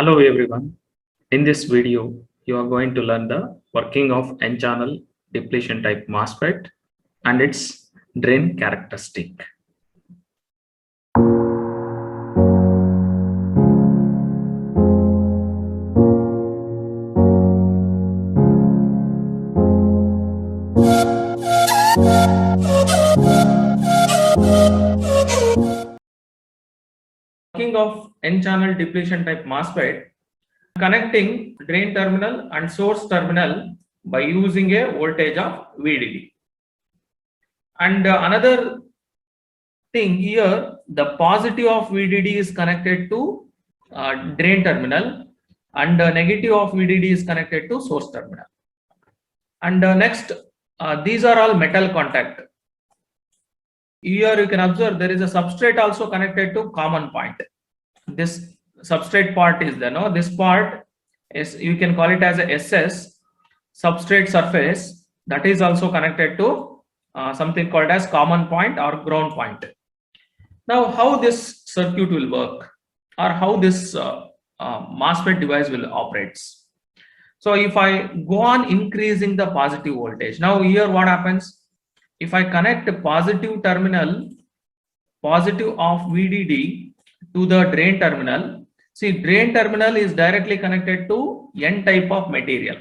Hello everyone. In this video, you are going to learn the working of N-channel depletion type MOSFET and its drain characteristic. Working of N-channel depletion type MOSFET, connecting drain terminal and source terminal by using a voltage of VDD. And another thing here, the positive of VDD is connected to drain terminal and negative of VDD is connected to source terminal. And next, these are all metal contact. Here you can observe there is a substrate also connected to common point. This substrate part is there. No, this part is, you can call it as a SS substrate surface, that is also connected to something called as common point or ground point. Now, how this circuit will work, or how this MOSFET device will operates. So if I go on increasing the positive voltage, now here what happens? If I connect a positive terminal, positive of VDD to the drain terminal, see, drain terminal is directly connected to N type of material.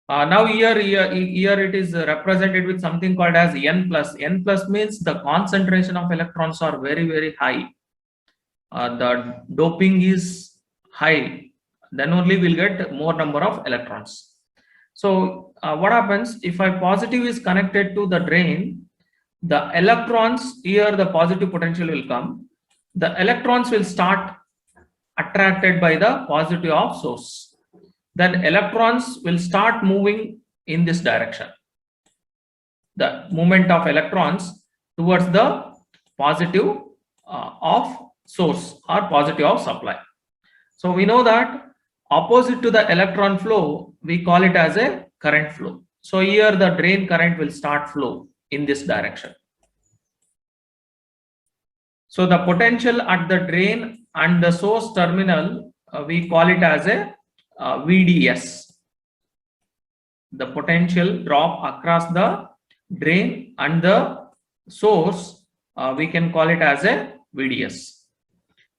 Now here it is represented with something called as N plus. N plus means the concentration of electrons are very high. The doping is high, then only we'll get more number of electrons. So what happens if I positive is connected to the drain, the electrons, here the positive potential will come, the electrons will start attracted by the positive of source, then electrons will start moving in this direction, the movement of electrons towards the positive of source or positive of supply. So we know that opposite to the electron flow, we call it as a current flow. So here the drain current will start flow in this direction. So the potential at the drain and the source terminal, we call it as a VDS. The potential drop across the drain and the source, we can call it as a VDS.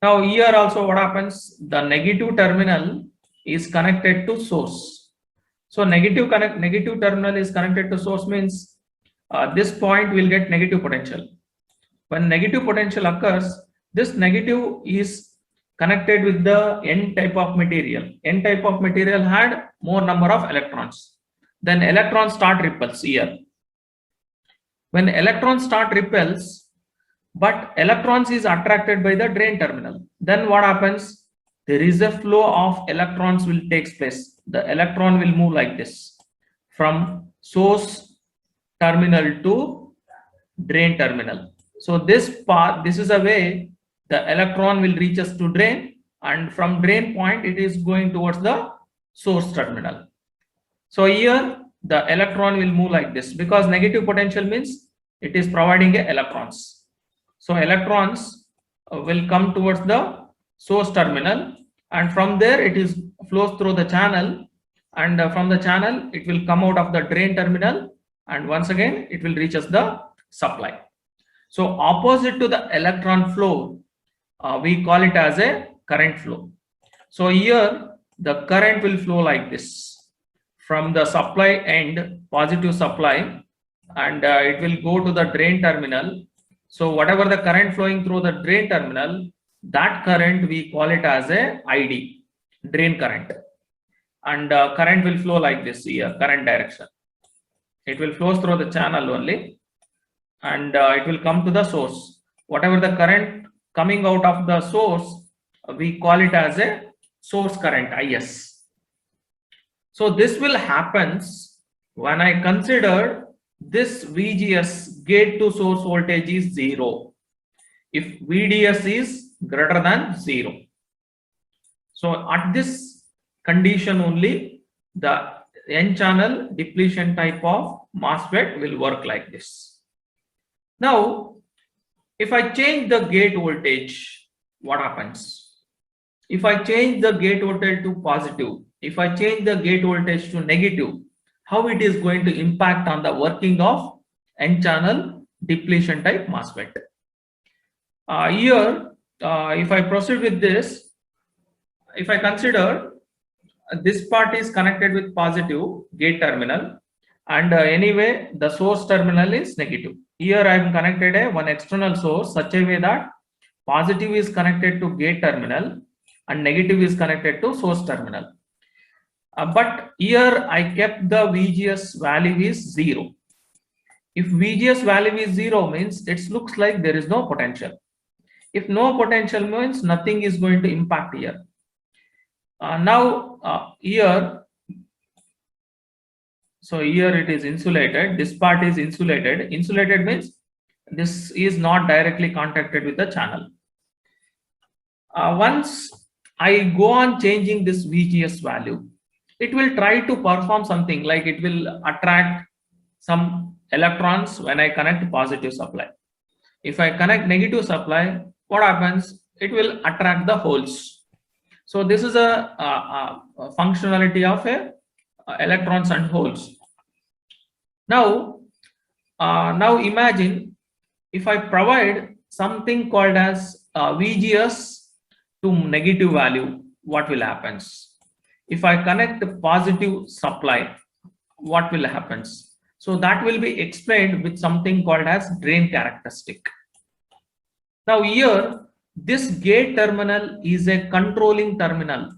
Now here also what happens, the negative terminal is connected to source. So negative terminal is connected to source means this point will get negative potential. When negative potential occurs, this negative is connected with the N type of material. N type of material had more number of electrons. Then electrons start repels here. When electrons start repels, but electrons is attracted by the drain terminal, then what happens? There is a flow of electrons will take place. The electron will move like this from source terminal to drain terminal. So this part, this is a way the electron will reach us to drain, and from drain point it is going towards the source terminal. So here the electron will move like this because negative potential means it is providing electrons. So electrons will come towards the source terminal, and from there it is flows through the channel, and from the channel it will come out of the drain terminal, and once again it will reach us the supply. So opposite to the electron flow, we call it as a current flow. So here the current will flow like this from the supply end, positive supply, and it will go to the drain terminal. So whatever the current flowing through the drain terminal, that current we call it as a ID, drain current. And current will flow like this here, current direction. It will flow through the channel only, and it will come to the source. Whatever the current coming out of the source, we call it as a source current, IS. So this will happens when I consider this VGS, gate to source voltage, is 0 if VDS is greater than 0. So at this condition only the N-channel depletion type of MOSFET will work like this. Now if I change the gate voltage, what happens? If I change the gate voltage to positive, if I change the gate voltage to negative, how it is going to impact on the working of N-channel depletion type MOSFET. Here, if I proceed with this, if I consider this part is connected with positive gate terminal, and anyway the source terminal is negative. Here I am connected one external source such a way that positive is connected to gate terminal and negative is connected to source terminal. But here I kept the VGS value is 0. If VGS value is 0 means it looks like there is no potential. If no potential means nothing is going to impact here. Here, so here it is insulated, this part is insulated. Insulated means this is not directly contacted with the channel. Once I go on changing this VGS value, it will try to perform something like it will attract some electrons when I connect positive supply. If I connect negative supply, what happens? It will attract the holes. So this is a functionality of electrons and holes. Now imagine if I provide something called as VGS to negative value, what will happen? If I connect the positive supply, what will happen? So that will be explained with something called as drain characteristic. Now here, this gate terminal is a controlling terminal.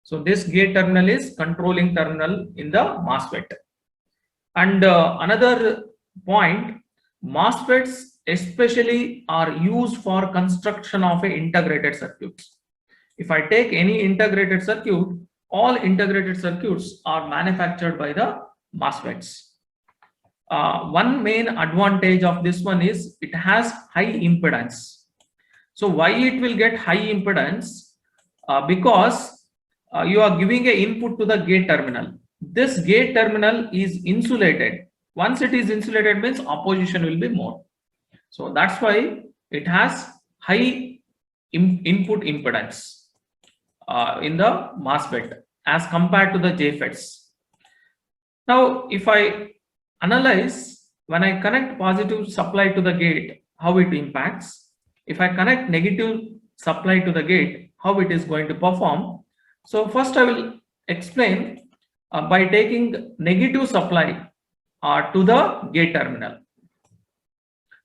So this gate terminal is controlling terminal in the MOSFET. And another point, MOSFETs especially are used for construction of integrated circuits. If I take any integrated circuit, all integrated circuits are manufactured by the MOSFETs. One main advantage of this one is it has high impedance. So why it will get high impedance? Because you are giving an input to the gate terminal. This gate terminal is insulated. Once it is insulated means opposition will be more. So that's why it has high input impedance in the MOSFET as compared to the JFETs. Now if I analyze, when I connect positive supply to the gate, how it impacts. If I connect negative supply to the gate, how it is going to perform. So first I will explain by taking negative supply to the gate terminal.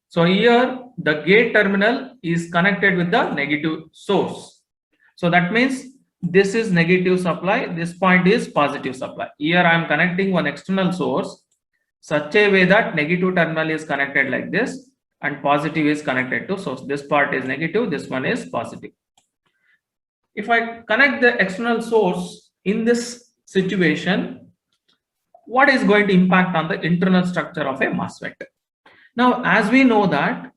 So here the gate terminal is connected with the negative source. So that means this is negative supply, this point is positive supply. Here I am connecting one external source such a way that negative terminal is connected like this and positive is connected to source. This part is negative, this one is positive. If I connect the external source in this situation, what is going to impact on the internal structure of a MOSFET? Now, as we know that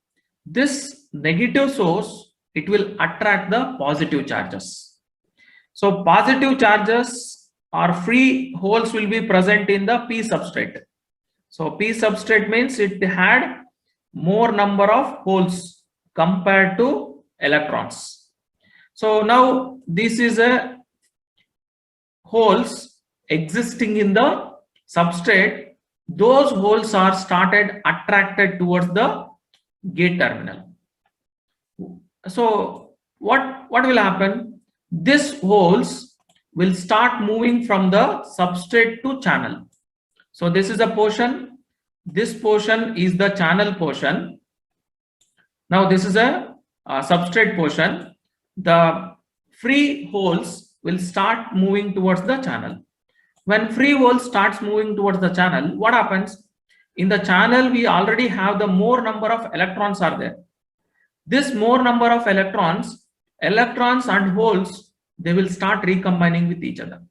this negative source, it will attract the positive charges. So positive charges or free holes will be present in the P substrate. So P substrate means it had more number of holes compared to electrons. So now this is a holes existing in the substrate. Those holes are started attracted towards the gate terminal. So what will happen? These holes will start moving from the substrate to channel. So this is a portion. This portion is the channel portion. Now this is a substrate portion. The free holes will start moving towards the channel. When free holes starts moving towards the channel, what happens? In the channel, we already have the more number of electrons are there. This more number of electrons and holes, they will start recombining with each other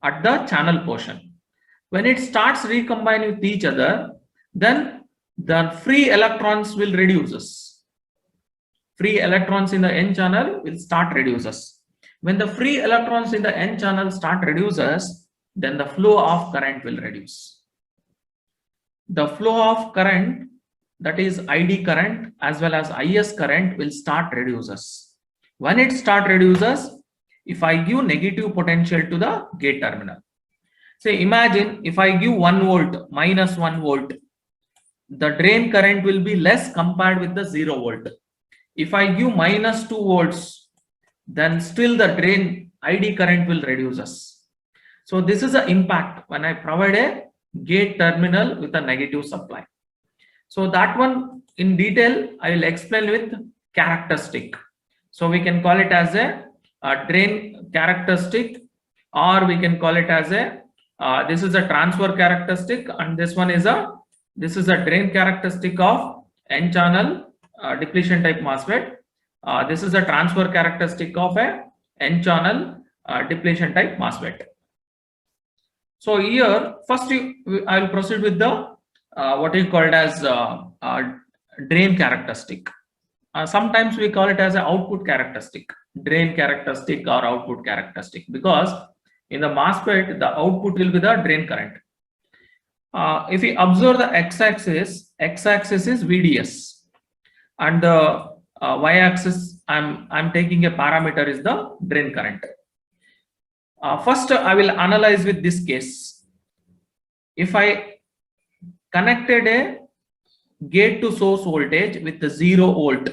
at the channel portion. When it starts recombining with each other, then the free electrons will reduces. Free electrons in the N channel will start reduces. When the free electrons in the N channel start reduces, then the flow of current will reduce. The flow of current, that is ID current as well as IS current, will start reduces. When it start reduces, if I give negative potential to the gate terminal. Say imagine if I give 1 volt, minus 1 volt, the drain current will be less compared with the 0 volt. If I give minus 2 volts, then still the drain ID current will reduces. So this is the impact when I provide a gate terminal with a negative supply. So that one in detail I will explain with characteristic. So we can call it as a drain characteristic, or we can call it as a this is a transfer characteristic, and this one is a drain characteristic of N channel depletion type MOSFET. This is a transfer characteristic of a N channel depletion type MOSFET. So here first I will proceed with the what is called as drain characteristic. Sometimes we call it as an output characteristic, drain characteristic or output characteristic, because in the MOSFET the output will be the drain current. If we observe the x-axis is VDS, and the y-axis I'm taking a parameter is the drain current. First I will analyze with this case. If I connected a gate to source voltage with the 0 volt.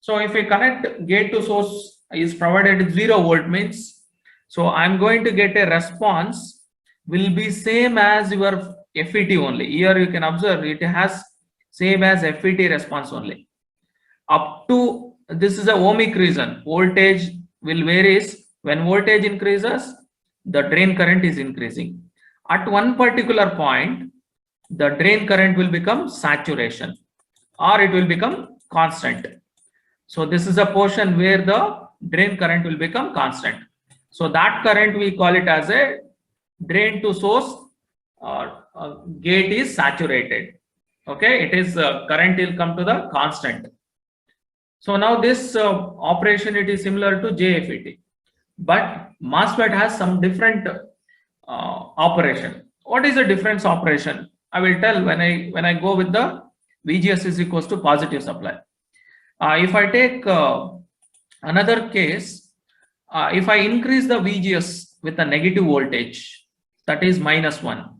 So if I connect gate to source is provided 0 volt means, so I'm going to get a response will be same as your FET only. Here you can observe it has same as FET response only. Up to this is a ohmic reason. Voltage will varies. When voltage increases, the drain current is increasing. At one particular point, the drain current will become saturation, or it will become constant. So this is a portion where the drain current will become constant. So that current we call it as a drain to source gate is saturated. Okay, it is current will come to the constant. So now this operation it is similar to JFET, but MOSFET has some different operation. What is the difference operation? I will tell when I go with the VGS is equals to positive supply. If I take another case, if I increase the VGS with a negative voltage, that is -1.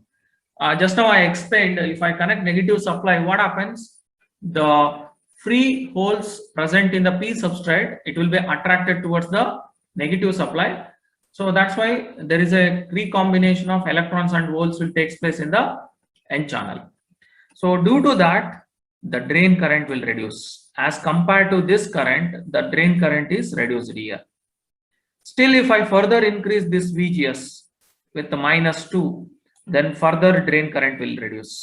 Just now I explained, if I connect negative supply, what happens? The free holes present in the P substrate, it will be attracted towards the negative supply. So that's why there is a recombination of electrons and holes will take place in the N channel. So due to that, the drain current will reduce. As compared to this current, the drain current is reduced here. Still, if I further increase this VGS with the -2, then further drain current will reduce.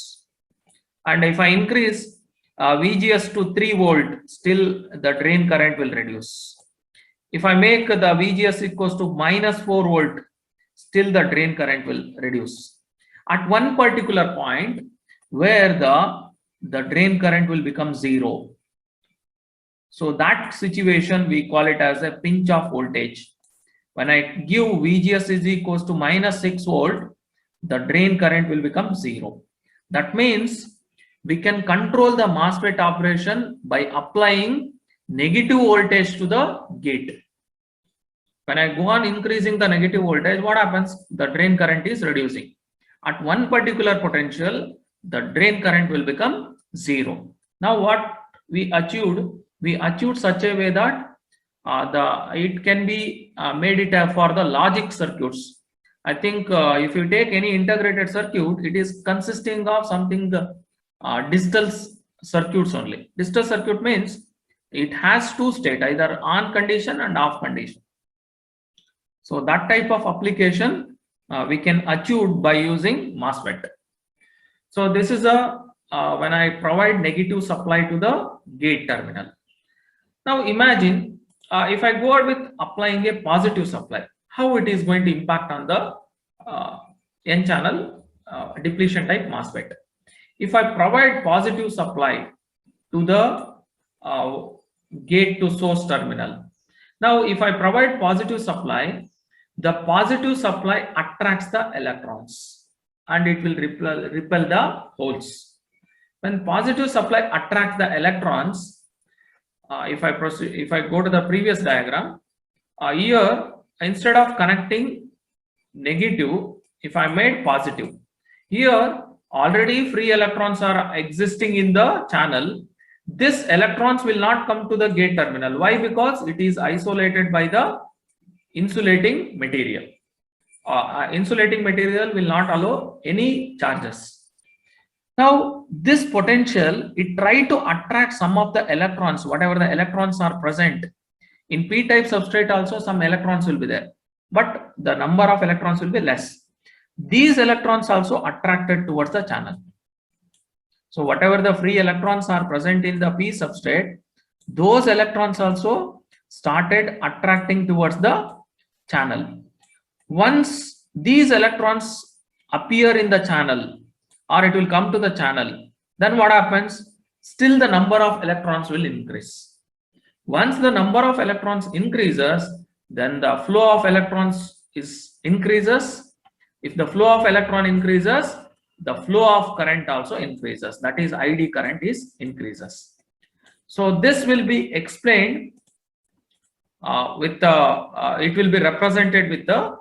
And if I increase VGS to 3 volt, still the drain current will reduce. If I make the VGS equals to -4 volt, still the drain current will reduce. At one particular point where the drain current will become 0. So that situation we call it as a pinch off voltage. When I give VGS is equals to -6 volt, the drain current will become 0. That means we can control the MOSFET operation by applying negative voltage to the gate. When I go on increasing the negative voltage, what happens? The drain current is reducing. At one particular potential, the drain current will become 0. Now what we achieved such a way that it can be made it for the logic circuits. I think if you take any integrated circuit, it is consisting of something digital circuits only. Digital circuit means it has two states, either on condition and off condition. So that type of application we can achieve by using MOSFET. So this is when I provide negative supply to the gate terminal. Now imagine if I go out with applying a positive supply, how it is going to impact on the N channel depletion type MOSFET. If I provide positive supply to the gate to source terminal. Now if I provide positive supply, the positive supply attracts the electrons and it will repel the holes. When positive supply attracts the electrons, if I proceed, if I go to the previous diagram, here instead of connecting negative, if I made positive, here already free electrons are existing in the channel. This electrons will not come to the gate terminal. Why? Because it is isolated by the insulating material. Insulating material will not allow any charges. Now this potential, it try to attract some of the electrons, whatever the electrons are present. In p-type substrate also some electrons will be there, but the number of electrons will be less. These electrons also attracted towards the channel. So whatever the free electrons are present in the p substrate, those electrons also started attracting towards the channel. Once these electrons appear in the channel, or it will come to the channel, then what happens? Still the number of electrons will increase. Once the number of electrons increases, then the flow of electrons increases. If the flow of electron increases, the flow of current also increases. That is, ID current increases. So this will be explained with the, it will be represented with the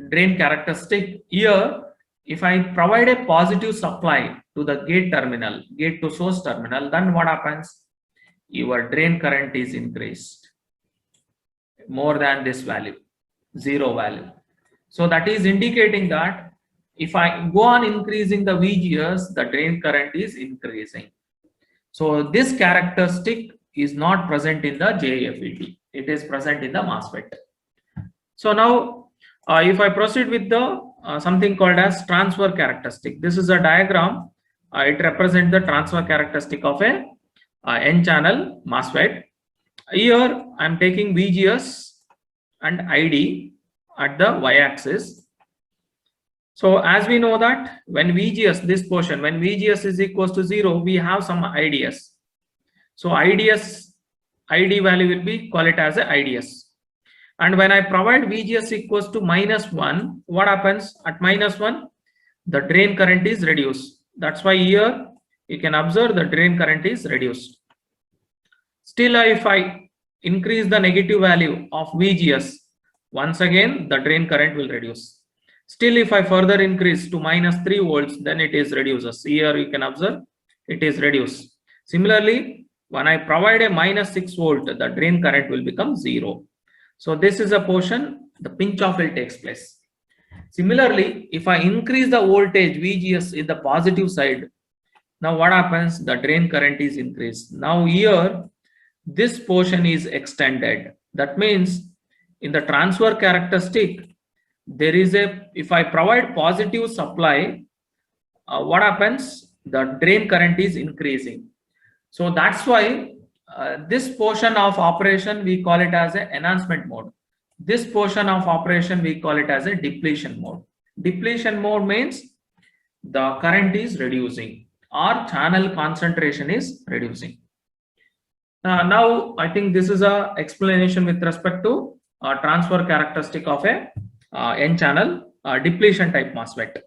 drain characteristic. Here, if I provide a positive supply to the gate terminal, gate to source terminal, then what happens? Your drain current is increased more than this value, 0 value. So that is indicating that if I go on increasing the VGS, the drain current is increasing. So this characteristic is not present in the JFET. It is present in the MOSFET. So now if I proceed with the something called as transfer characteristic. This is a diagram. It represents the transfer characteristic of a N-channel MOSFET. Here I am taking VGS and ID at the y-axis. So as we know that when VGS, this portion, when VGS is equals to 0, we have some IDS. So IDS, ID value will be, call it as a IDS. And when I provide VGS equals to -1, what happens? At -1, the drain current is reduced. That's why here you can observe the drain current is reduced. Still, if I increase the negative value of VGS, once again the drain current will reduce. Still, if I further increase to -3 volts, then it is reduces. Here you can observe it is reduced. Similarly, when I provide a -6 volt, the drain current will become 0. So this is a portion, the pinch off will takes place. Similarly, if I increase the voltage VGS in the positive side, now what happens? The drain current is increased. Now here, this portion is extended. That means in the transfer characteristic, there is a, if I provide positive supply, what happens? The drain current is increasing. So that's why this portion of operation we call it as an enhancement mode. This portion of operation we call it as a depletion mode. Depletion mode means the current is reducing or channel concentration is reducing. Now I think this is a explanation with respect to transfer characteristic of a N-channel depletion type MOSFET.